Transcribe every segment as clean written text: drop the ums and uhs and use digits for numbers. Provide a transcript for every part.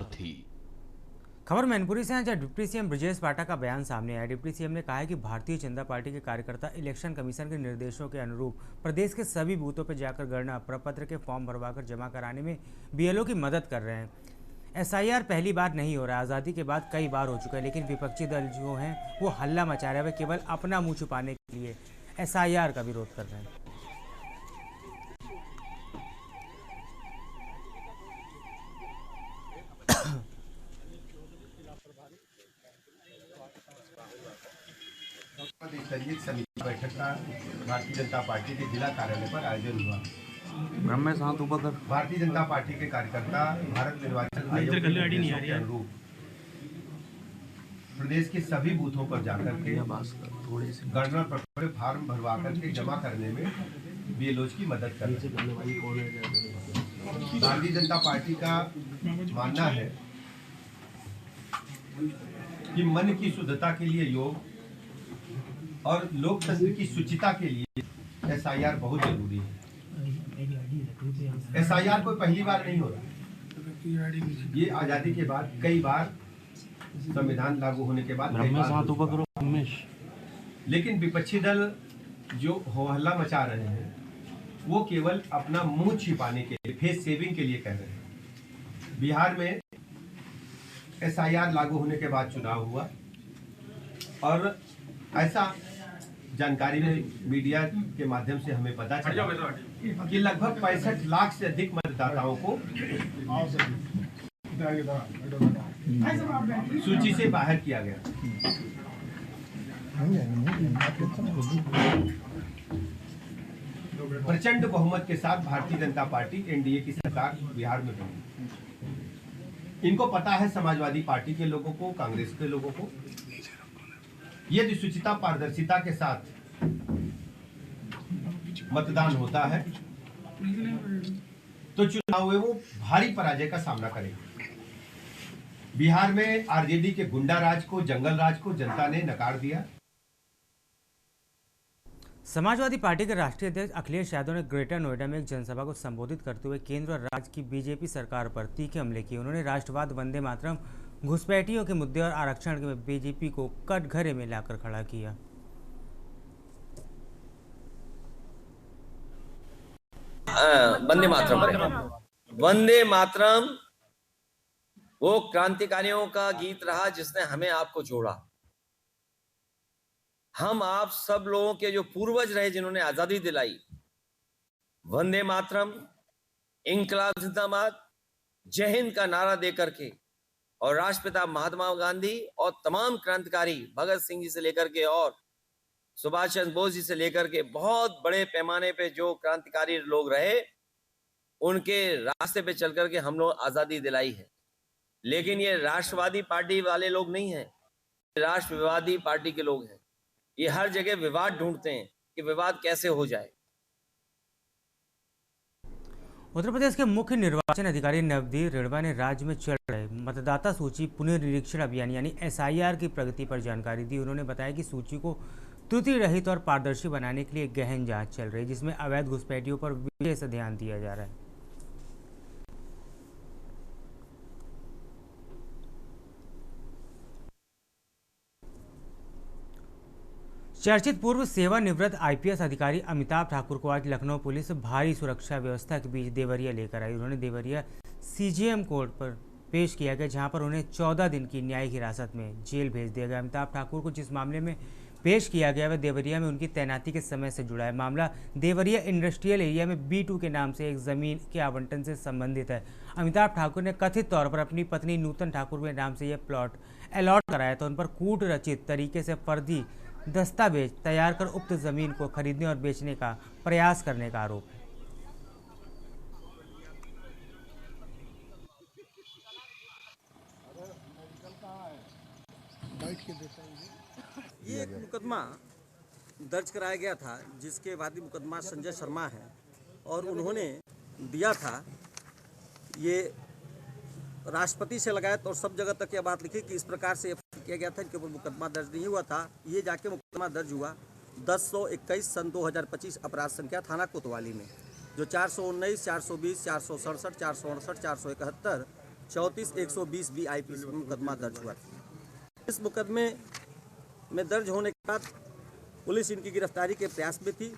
थी। खबर मैनपुरी से है, जहां डिप्टी सीएम ब्रजेश पाठक का बयान सामने आया। डिप्टी सीएम ने कहा है कि भारतीय जनता पार्टी के कार्यकर्ता इलेक्शन कमीशन के निर्देशों के अनुरूप प्रदेश के सभी बूथों पर जाकर गणना प्रपत्र के फॉर्म भरवाकर जमा कराने में बीएलओ की मदद कर रहे हैं। एसआईआर पहली बार नहीं हो रहा, आज़ादी के बाद कई बार हो चुका है, लेकिन विपक्षी दल जो हैं वो हल्ला मचा रहे हैं, वे केवल अपना मुंह छुपाने के लिए एसआईआर का विरोध कर रहे हैं। स्तरीय समिति बैठक का भारतीय जनता पार्टी के जिला कार्यालय पर आयोजन हुआ। भारतीय जनता पार्टी के कार्यकर्ता भारत निर्वाचन आयोग के निर्देशों के अनुरूप प्रदेश के सभी बूथों पर जाकर के गणना प्रक्रिया फार्म भरवा करके जमा करने में बीएलओ की मदद कर रहे हैं। भारतीय जनता पार्टी का मानना है कि मन की शुद्धता के लिए योग और लोकतंत्र की शुचिता के लिए एसआईआर बहुत जरूरी है। एसआईआर कोई पहली बार नहीं हो रहा, ये आजादी के बाद कई बार संविधान लागू होने के बाद लेकिन विपक्षी दल जो हो हल्ला मचा रहे हैं वो केवल अपना मुंह छिपाने के लिए, फेस सेविंग के लिए कह रहे हैं। बिहार में एसआईआर लागू होने के बाद चुनाव हुआ और ऐसा जानकारी में मीडिया के माध्यम से हमें पता चला कि लगभग 65 लाख से अधिक मतदाताओं को सूची से बाहर किया गया। प्रचंड बहुमत के साथ भारतीय जनता पार्टी एनडीए की सरकार बिहार में बनी। इनको पता है, समाजवादी पार्टी के लोगों को, कांग्रेस के लोगों को, यदि शुचिता पारदर्शिता के साथ मतदान होता है तो चुनाव में वो भारी पराजय का सामना करेगा। बिहार में आरजेडी के गुंडा राज को, जंगल राज को जनता ने नकार दिया। समाजवादी पार्टी के राष्ट्रीय अध्यक्ष अखिलेश यादव ने ग्रेटर नोएडा में एक जनसभा को संबोधित करते हुए केंद्र और राज्य की बीजेपी सरकार पर तीखे हमले किए। उन्होंने राष्ट्रवाद, वंदे मातरम, घुसपैठियों के मुद्दे और आरक्षण में बीजेपी को कटघरे में लाकर खड़ा किया। वंदे मातरम, वंदे मातरम वो क्रांतिकारियों का गीत रहा जिसने हमें आपको जोड़ा। हम आप सब लोगों के जो पूर्वज रहे जिन्होंने आजादी दिलाई, वंदे मातरम, इंकलाब जिंदाबाद, जय हिंद का नारा देकर के और राष्ट्रपिता महात्मा गांधी और तमाम क्रांतिकारी भगत सिंह जी से लेकर के और सुभाष चंद्र बोस जी से लेकर के बहुत बड़े पैमाने पे जो क्रांतिकारी लोग रहे, उनके रास्ते पे चल करके हम लोग आजादी दिलाई है। लेकिन ये राष्ट्रवादी पार्टी वाले लोग नहीं हैं, राष्ट्रवादी पार्टी के लोग हैं। ये हर जगह विवाद ढूंढते हैं कि विवाद कैसे हो जाए। उत्तर प्रदेश के मुख्य निर्वाचन अधिकारी नवदीप रेणवा ने राज्य में चल रहे मतदाता सूची पुनर्निरीक्षण अभियान यानी एसआईआर की प्रगति पर जानकारी दी। उन्होंने बताया कि सूची को त्रुटि रहित और पारदर्शी बनाने के लिए गहन जांच चल रही है, जिसमें अवैध घुसपैठियों पर विशेष ध्यान दिया जा रहा है। चर्चित पूर्व सेवानिवृत्त आईपीएस अधिकारी अमिताभ ठाकुर को आज लखनऊ पुलिस भारी सुरक्षा व्यवस्था के बीच देवरिया लेकर आई। उन्होंने देवरिया सीजेएम कोर्ट पर पेश किया गया, जहां पर उन्हें 14 दिन की न्यायिक हिरासत में जेल भेज दिया गया। अमिताभ ठाकुर को जिस मामले में पेश किया गया वह देवरिया में उनकी तैनाती के समय से जुड़ा है। मामला देवरिया इंडस्ट्रियल एरिया में B2 के नाम से एक जमीन के आवंटन से संबंधित है। अमिताभ ठाकुर ने कथित तौर पर अपनी पत्नी नूतन ठाकुर के नाम से यह प्लॉट अलॉट कराया था। उन पर कूट रचित तरीके से फर्जी दस्तावेज तैयार कर उक्त जमीन को खरीदने और बेचने का प्रयास करने का आरोप है। ये एक मुकदमा दर्ज कराया गया था जिसके वादी मुकदमा संजय शर्मा है और उन्होंने दिया था ये राष्ट्रपति से लगायत और सब जगह तक यह बात लिखी कि इस प्रकार से किया गया था, इनके ऊपर मुकदमा दर्ज नहीं हुआ था। ये जाके मुकदमा दर्ज हुआ 10/121 सन 2025 अपराध संख्या थाना कोतवाली में, जो 419, 420, 467, 468, 471 34-120 BIPC में मुकदमा दर्ज हुआ था। इस मुकदमे में दर्ज होने के बाद पुलिस इनकी गिरफ्तारी के प्रयास में थी।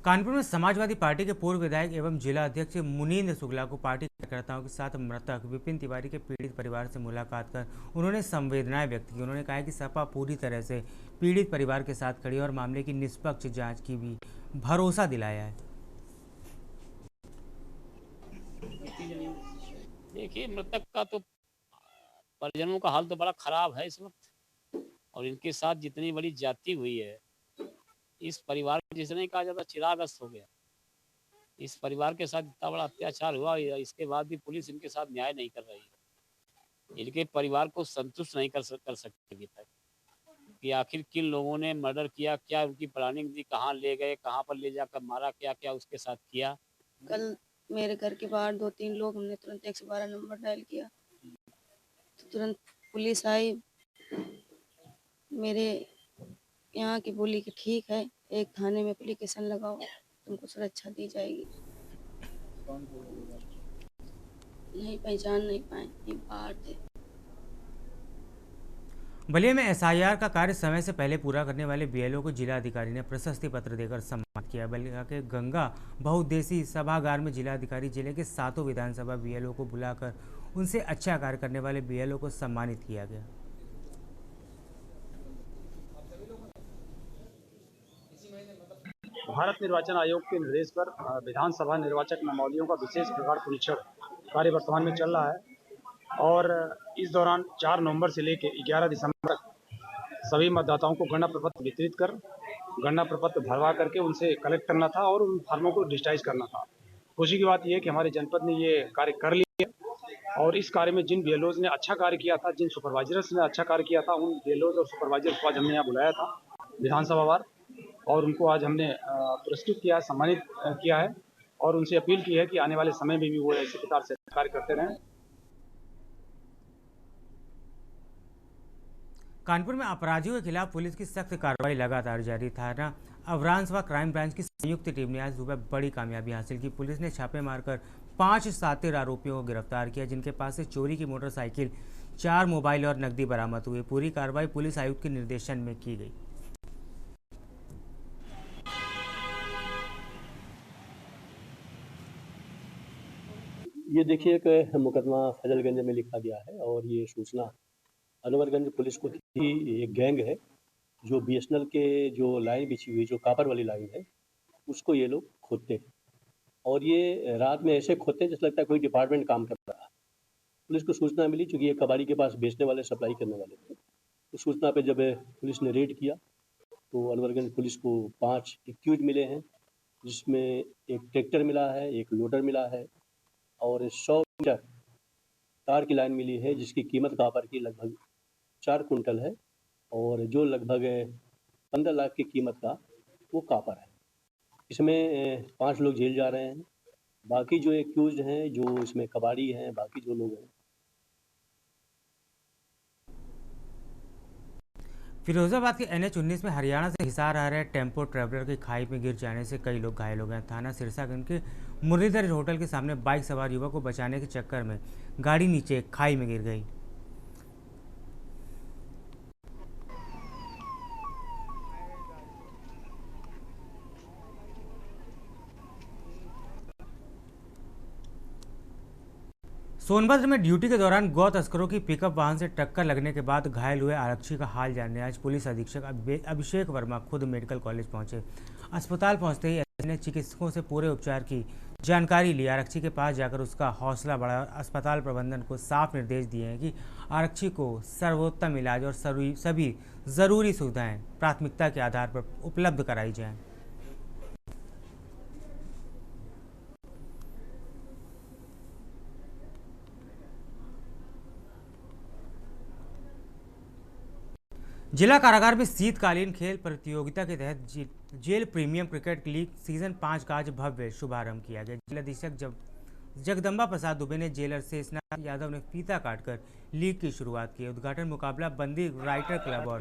कानपुर में समाजवादी पार्टी के पूर्व विधायक एवं जिला अध्यक्ष मुनींद्र शुक्ला को पार्टी कार्यकर्ताओं के साथ मृतक विपिन तिवारी के पीड़ित परिवार से मुलाकात कर उन्होंने संवेदनाएं व्यक्त की। उन्होंने कहा कि सपा पूरी तरह से पीड़ित परिवार के साथ खड़ी और मामले की निष्पक्ष जांच की भी भरोसा दिलाया है। देखिए, मृतक का तो परिजनों का हाल तो बड़ा खराब है इस वक्त, और इनके साथ जितनी बड़ी जाति हुई है, इस परिवार जिसने कहा जाता चिरागस्त हो गया। इस परिवार के साथ इतना बड़ा अत्याचार हुआ, इसके बाद भी पुलिस इनके साथ न्याय नहीं कर रही है। इनके परिवार को संतुष्ट नहीं कर सकती अभी तक कि आखिर किन लोगों ने मर्डर किया, क्या उनकी प्लानिंग थी, कहाँ ले गए, कहाँ पर ले जाकर मारा, क्या क्या उसके साथ किया। कल मेरे घर के बाहर 2-3 लोग, हमने तुरंत 112 नंबर डायल किया तो तुरंत पुलिस आई। मेरे यहाँ की बोली कि ठीक है, एक थाने में एप्लीकेशन लगाओ, तुमको सुरक्षा दी जाएगी। नहीं पहचान नहीं पाए, ये बाहर थे। बलिया में एसआईआर का कार्य समय से पहले पूरा करने वाले बीएलओ को जिला अधिकारी ने प्रशस्ति पत्र देकर सम्मानित किया। बलिया के गंगा बहुउद्देशीय सभागार में जिला अधिकारी जिले के 7 विधानसभा बीएलओ को बुलाकर उनसे अच्छा कार्य करने वाले बीएलओ को सम्मानित किया गया। भारत निर्वाचन आयोग के निर्देश पर विधानसभा निर्वाचक नामावलियों का विशेष प्रकार परीक्षण कार्य वर्तमान में चल रहा है और इस दौरान 4 नवंबर से लेकर 11 दिसंबर तक सभी मतदाताओं को गणना प्रपत्र वितरित कर गणना प्रपत्र भरवा करके उनसे कलेक्ट करना था और उन फॉर्मों को डिजिटाइज करना था। खुशी की बात यह है कि हमारे जनपद ने ये कार्य कर लिया और इस कार्य में जिन बीएलओज ने अच्छा कार्य किया था, जिन सुपरवाइजर्स ने अच्छा कार्य किया था, उन बीएलओज और सुपरवाइजर्स को आज हमने यहाँ बुलाया था विधानसभा वार और उनको आज हमने पुरस्कृत किया, सम्मानित किया है और उनसे अपील की है कि आने वाले समय में भी वो ऐसे प्रकार से कार्य करते रहें। कानपुर में अपराधियों के खिलाफ पुलिस की सख्त कार्रवाई लगातार जारी। थाना अवरांस व क्राइम ब्रांच की संयुक्त टीम ने आज सुबह बड़ी कामयाबी हासिल की। पुलिस ने छापे मारकर 5 शातिर आरोपियों को गिरफ्तार किया, जिनके पास से चोरी की मोटरसाइकिल, 4 मोबाइल और नकदी बरामद हुई। पूरी कार्रवाई पुलिस आयुक्त के निर्देशन में की गई। ये देखिए कि मुकदमा फजलगंज में लिखा गया है और ये सूचना अनवरगंज पुलिस को थी। एक गैंग है जो बीएसएनएल के जो लाइन बिछी हुई, जो कापर वाली लाइन है, उसको ये लोग खोदते हैं और ये रात में ऐसे खोदते हैं जैसे लगता है कोई डिपार्टमेंट काम कर रहा है। पुलिस को सूचना मिली, चूँकि ये कबाड़ी के पास बेचने वाले, सप्लाई करने वाले थे। तो सूचना पे जब पुलिस ने रेड किया तो अनवरगंज पुलिस को 5 एक्यूज मिले हैं, जिसमें एक ट्रैक्टर मिला है, एक लोडर मिला है और 100 मीटर तार की लाइन मिली है, जिसकी कीमत कापर की लगभग 4 कुंटल है और जो लगभग 15 लाख की कीमत का वो कापर है। इसमें 5 लोग जेल जा रहे हैं। बाकी जो एक्यूज हैं, जो इसमें कबाड़ी हैं, बाकी जो लोग हैं। फिरोजाबाद के NH-19 में हरियाणा से हिसार आ रहे टेम्पो ट्रैवलर की खाई में गिर जाने से कई लोग घायल हो गए। थाना सिरसागंज के मुरलीधर होटल के सामने बाइक सवार युवक को बचाने के चक्कर में गाड़ी नीचे खाई में गिर गई। सोनभद्र में ड्यूटी के दौरान गौ तस्करों की पिकअप वाहन से टक्कर लगने के बाद घायल हुए आरक्षी का हाल जानने आज पुलिस अधीक्षक अभिषेक वर्मा खुद मेडिकल कॉलेज पहुंचे। अस्पताल पहुंचते ही एसपी ने चिकित्सकों से पूरे उपचार की जानकारी ली। आरक्षी के पास जाकर उसका हौसला बढ़ाया और अस्पताल प्रबंधन को साफ निर्देश दिए हैं कि आरक्षी को सर्वोत्तम इलाज और सभी ज़रूरी सुविधाएं प्राथमिकता के आधार पर उपलब्ध कराई जाएं। जिला कारागार में शीतकालीन खेल प्रतियोगिता के तहत jail premium cricket league season 5 का आज भव्य शुभारंभ किया गया। जिला अधीक्षक जगदम्बा प्रसाद दुबे ने जेलर शेषनाथ यादव ने फीता काटकर लीग की शुरुआत की। उद्घाटन मुकाबला बंदी राइटर क्लब और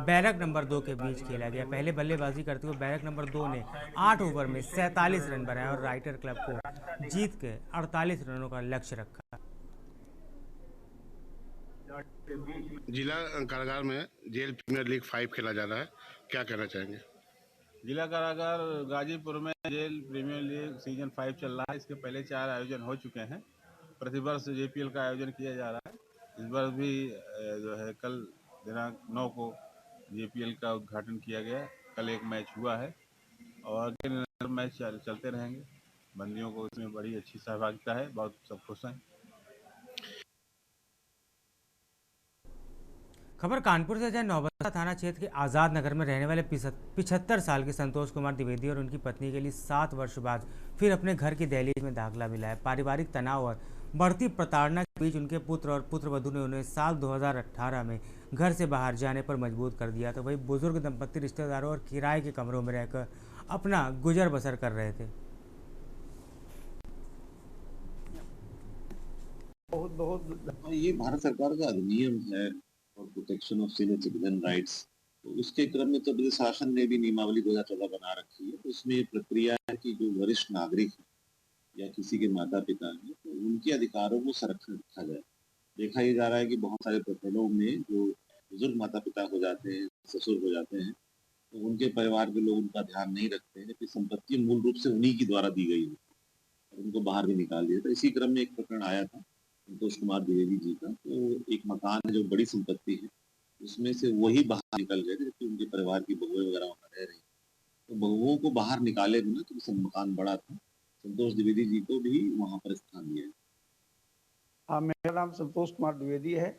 बैरक नंबर 2 के बीच खेला गया। पहले बल्लेबाजी करते हुए बैरक नंबर 2 ने 8 ओवर में 47 रन बनाए और राइटर क्लब को जीत के 48 रनों का लक्ष्य रखा। जिला कारागार में जेल प्रीमियर लीग 5 खेला जा रहा है, क्या कहना चाहेंगे? जिला कारागार गाजीपुर में जेल प्रीमियर लीग सीजन 5 चल रहा है। इसके पहले 4 आयोजन हो चुके हैं। प्रतिवर्ष जेपीएल का आयोजन किया जा रहा है। इस बार भी जो है कल दिनांक 9 को जेपीएल का उद्घाटन किया गया। कल एक मैच हुआ है और आगे मैच चलते रहेंगे। बंदियों को इसमें बड़ी अच्छी सहभागिता है, बहुत सब खुश हैं। खबर कानपुर से, जहां नौबस्ता थाना क्षेत्र के आज़ाद नगर में रहने वाले 75 साल के संतोष कुमार द्विवेदी और उनकी पत्नी के लिए 7 वर्ष बाद फिर अपने घर की दहलीज में दाखिला मिला है। पारिवारिक तनाव और बढ़ती प्रताड़ना के बीच उनके पुत्र और पुत्रवधू ने उन्हें साल 2018 में घर से बाहर जाने पर मजबूर कर दिया। तो वही बुजुर्ग दंपत्ति रिश्तेदारों और किराए के कमरों में रहकर अपना गुजर बसर कर रहे थे। ये भारत सरकार का अधिनियम है और protection of senior citizen rights, तो उसके क्रम में तो प्रदेश शासन ने भी नियमावली 2014 बना रखी है। तो उसमें ये प्रक्रिया है कि जो वरिष्ठ नागरिक है या किसी के माता पिता हैं, तो उनके अधिकारों को संरक्षण रखा जाए। देखा ये जा रहा है कि बहुत सारे प्रकरणों में जो बुजुर्ग माता पिता हो जाते हैं, ससुर हो जाते हैं, तो उनके परिवार के लोग उनका ध्यान नहीं रखते हैं, जबकि संपत्ति मूल रूप से उन्हीं की द्वारा दी गई है और उनको बाहर भी निकाल दिया। तो इसी क्रम में एक प्रकरण आया था संतोष कुमार द्विवेदी जी का। तो एक मकान है जो बड़ी संपत्ति है, उसमें से वही बाहर निकल गए थे, जबकि उनके परिवार की बहुएं वगैरह वहाँ रह रही। तो बहुओं को बाहर निकाले बिना, क्योंकि मकान बड़ा था, संतोष द्विवेदी जी को भी वहाँ पर स्थान दिया है। हाँ, मेरा नाम संतोष कुमार द्विवेदी है।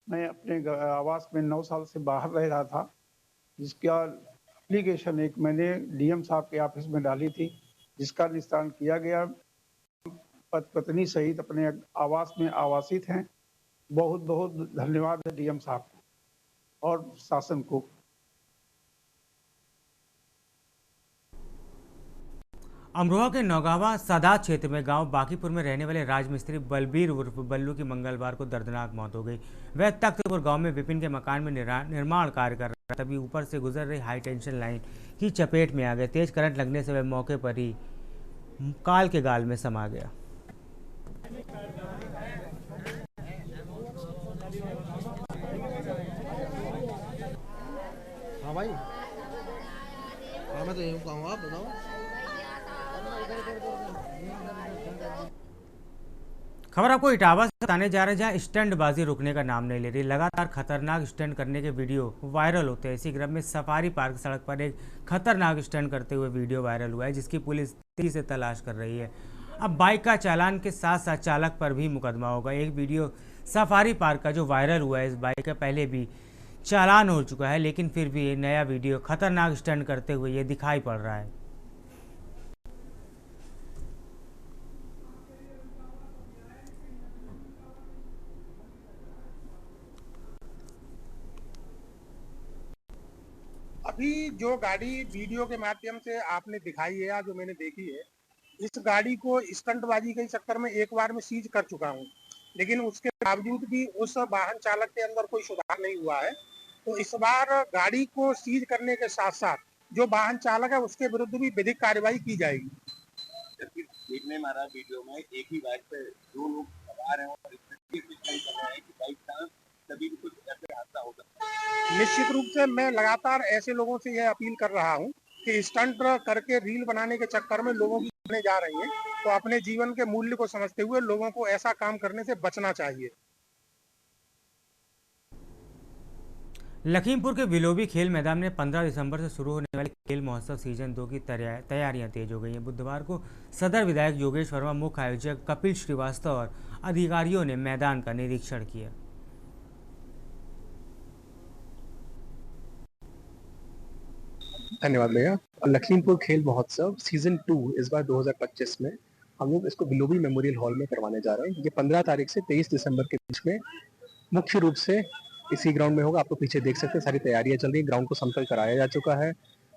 मैं अपने आवास में 9 साल से बाहर रह रहा था, जिसका एप्लीकेशन एक मैंने डीएम साहब के ऑफिस में डाली थी, जिसका निस्तारण किया गया। पत्नी सहित अपने आवास में आवासित हैं। बहुत बहुत धन्यवाद है डीएम साहब को और शासन को। अमरोहा के नौगावा सादात क्षेत्र में गांव बाकीपुर में रहने वाले राजमिस्त्री बलबीर उर्फ बल्लू की मंगलवार को दर्दनाक मौत हो गई। वह तख्तपुर गांव में विपिन के मकान में निर्माण कार्य कर रहा था, तभी ऊपर से गुजर रही हाई टेंशन लाइन की चपेट में आ गए। तेज करंट लगने से वह मौके पर ही काल के गाल में समा गया। हाँ भाई, हाँ मैं तो यही कहूँगा, आप बताओ। खबर आपको इटावा से बताने जा रहे हैं, जहां स्टंटबाजी रुकने का नाम नहीं ले रही। लगातार खतरनाक स्टंट करने के वीडियो वायरल होते हैं। इसी क्रम में सफारी पार्क सड़क पर एक खतरनाक स्टंट करते हुए वीडियो वायरल हुआ है, जिसकी पुलिस तेजी से तलाश कर रही है। अब बाइक का चालान के साथ साथ चालक पर भी मुकदमा होगा। एक वीडियो सफारी पार्क का जो वायरल हुआ है, इस बाइक का पहले भी चालान हो चुका है, लेकिन फिर भी ये नया वीडियो खतरनाक स्टंट करते हुए ये दिखाई पड़ रहा है। अभी जो गाड़ी वीडियो के माध्यम से आपने दिखाई है या जो मैंने देखी है, इस गाड़ी को स्टंटबाजी के चक्कर में एक बार में सीज कर चुका हूँ, लेकिन उसके बावजूद भी उस वाहन चालक के अंदर कोई सुधार नहीं हुआ है। तो इस बार गाड़ी को सीज करने के साथ साथ जो वाहन चालक है उसके विरुद्ध भी विधिक कार्रवाई की जाएगी। देखने में आ रहा वीडियो में एक ही बाइक पे 2 लोग सवार हैं और बाइक का तभी भी कुछ ऐसे हादसा होगा। निश्चित रूप से मैं लगातार ऐसे लोगों से यह अपील कर रहा हूँ कि स्टंट करके रील बनाने के चक्कर में लोगों की जानें जा रही हैं, तो अपने जीवन के मूल्य को समझते हुए लोगों को ऐसा काम करने से बचना चाहिए। लखीमपुर के विलोबी खेल मैदान में 15 दिसंबर से शुरू होने वाले खेल महोत्सव सीजन 2 की तैयारियां तेज हो गई हैं। बुधवार को सदर विधायक योगेश वर्मा, मुख्य आयोजक कपिल श्रीवास्तव और अधिकारियों ने मैदान का निरीक्षण किया। धन्यवाद भैया। लखीमपुर खेल महोत्सव सीजन 2 इस बार 2025 में हम लोग इसको विलोबी मेमोरियल हॉल में करवाने जा रहे हैं। ये 15 तारीख से 23 दिसंबर के बीच में मुख्य रूप से इसी ग्राउंड में होगा। आप लोग पीछे देख सकते हैं, सारी तैयारियां चल रही हैं। ग्राउंड को समतल कराया जा चुका है।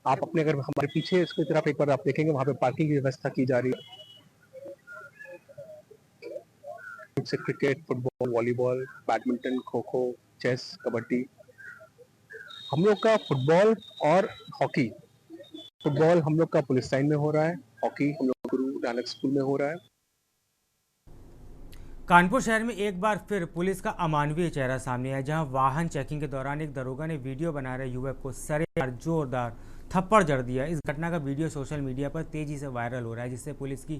आप अपने अगर हमारे पीछे इसकी तरफ एक बार आप देखेंगे, वहाँ पे पार्किंग की व्यवस्था की जा रही है। से cricket, football, volleyball, badminton, kho kho, chess, kabaddi. हम लोग का फुटबॉल और हॉकी, फुटबॉल हम लोग का पुलिस लाइन में हो रहा है, हॉकी हम लोग गुरु नानक स्कूल में हो रहा है। कानपुर शहर में एक बार फिर पुलिस का अमानवीय चेहरा सामने आया, जहां वाहन चेकिंग के दौरान एक दरोगा ने वीडियो बना रहे युवक को सरेआम जोरदार थप्पड़ जड़ दिया। इस घटना का वीडियो सोशल मीडिया पर तेजी से वायरल हो रहा है, जिससे पुलिस की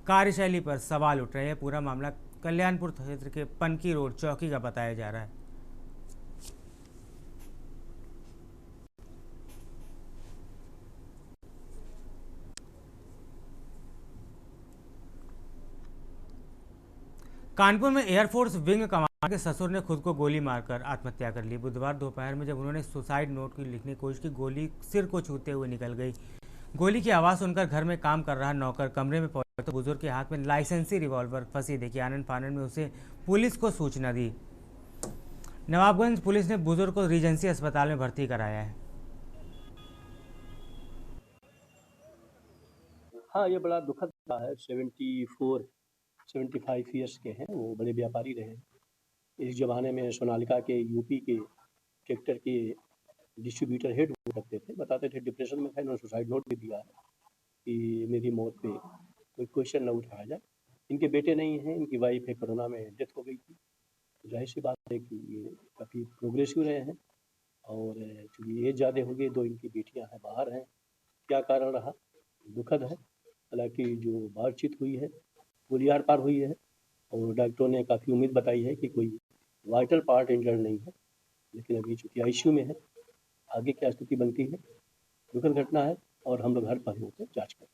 कार्यशैली पर सवाल उठ रहे हैं। पूरा मामला कल्याणपुर क्षेत्र के पनकी रोड चौकी का बताया जा रहा है। कानपुर में एयरफोर्स विंग कमांडर के ससुर ने खुद को गोली मारकर आत्महत्या कर ली। बुधवार दोपहर में जब उन्होंने सुसाइड नोट की लिखने की कोशिश की, गोली सिर को छूते हुए निकल गई। गोली की आवाज़ सुनकर घर में काम कर रहा नौकर कमरे में पहुंचा तो बुजुर्ग के हाथ में लाइसेंसी रिवॉल्वर फंसी देखी। आनंद फानन में उसे पुलिस को सूचना दी। नवाबगंज पुलिस ने बुजुर्ग को रीजेंसी अस्पताल में भर्ती कराया है। हाँ, ये बड़ा दुखद है। 75 ईयर्स के हैं, वो बड़े व्यापारी रहे। इस ज़माने में सोनालिका के यूपी के ट्रैक्टर के डिस्ट्रीब्यूटर हेड हुआ करते थे। बताते थे डिप्रेशन में था, इन्होंने सुसाइड नोट भी दिया है कि मेरी मौत पे कोई क्वेश्चन न उठाया जाए। इनके बेटे नहीं हैं, इनकी वाइफ है, कोरोना में डेथ हो गई थी। तो जाहिर सी बात है कि ये काफ़ी प्रोग्रेसिव रहे हैं और चूँकि एज ज़्यादा हो गई, 2 इनकी बेटियाँ हैं, बाहर हैं। क्या कारण रहा, दुखद है। हालाँकि जो बातचीत हुई है गोली आर पार हुई है और डॉक्टरों ने काफ़ी उम्मीद बताई है कि कोई वाइटल पार्ट इंजर्ड नहीं है, लेकिन अभी चूँकि आईसीयू में है, आगे क्या स्थिति बनती है। दुखद घटना है और हम लोग हर पहलू पर जांच करें।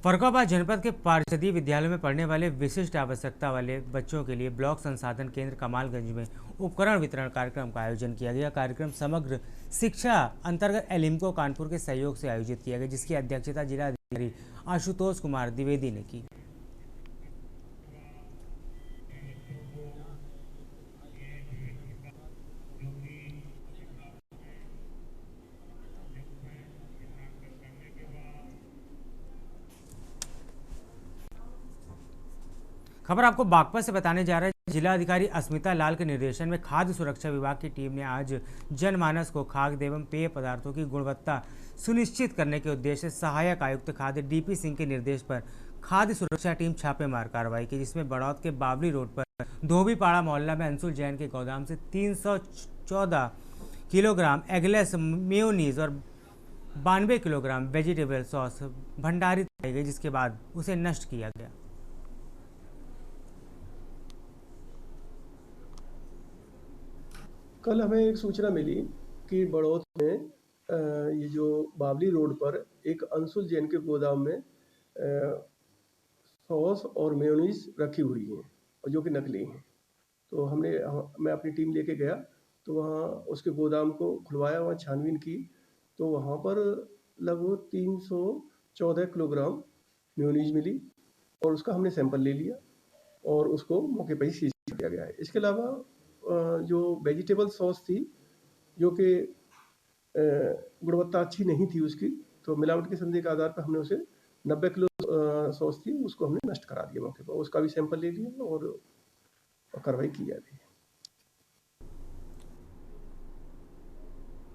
फर्रुखाबाद जनपद के पारिषदीय विद्यालयों में पढ़ने वाले विशिष्ट आवश्यकता वाले बच्चों के लिए ब्लॉक संसाधन केंद्र कमालगंज में उपकरण वितरण कार्यक्रम का आयोजन किया गया। कार्यक्रम समग्र शिक्षा अंतर्गत एलिम्को कानपुर के सहयोग से आयोजित किया गया, जिसकी अध्यक्षता जिला अधिकारी आशुतोष कुमार द्विवेदी ने की। खबर आपको बागपत से बताने जा रहे हैं। जिला अधिकारी अस्मिता लाल के निर्देशन में खाद्य सुरक्षा विभाग की टीम ने आज जनमानस को खाद्य एवं पेय पदार्थों की गुणवत्ता सुनिश्चित करने के उद्देश्य से सहायक आयुक्त खाद्य डीपी सिंह के निर्देश पर खाद्य सुरक्षा टीम छापेमार कार्रवाई की, जिसमें बड़ौद के बावली रोड पर धोबीपाड़ा मोहल्ला में अंशुल जैन के गोदाम से 314 किलोग्राम एगलेस मेयोनीज और 92 किलोग्राम वेजिटेबल सॉस भंडारित पाई गई, जिसके बाद उसे नष्ट किया गया। कल हमें एक सूचना मिली कि बड़ौद में ये जो बावली रोड पर एक अंशुल जैन के गोदाम में सॉस और मेयोनीज रखी हुई हैं और जो कि नकली हैं। तो मैं अपनी टीम लेके गया तो वहाँ उसके गोदाम को खुलवाया, वहाँ छानबीन की तो वहाँ पर लगभग 314 किलोग्राम मेयोनीज मिली और उसका हमने सैंपल ले लिया और उसको मौके पर ही सीज किया गया है। इसके अलावा जो वेजिटेबल सॉस थी जो कि गुणवत्ता अच्छी नहीं थी उसकी, तो मिलावट के संदेह के आधार पर हमने उसे 90 किलो सॉस थी उसको हमने नष्ट करा दिया मौके पर। उसका भी सैंपल ले लिया और कार्रवाई की जा रही है।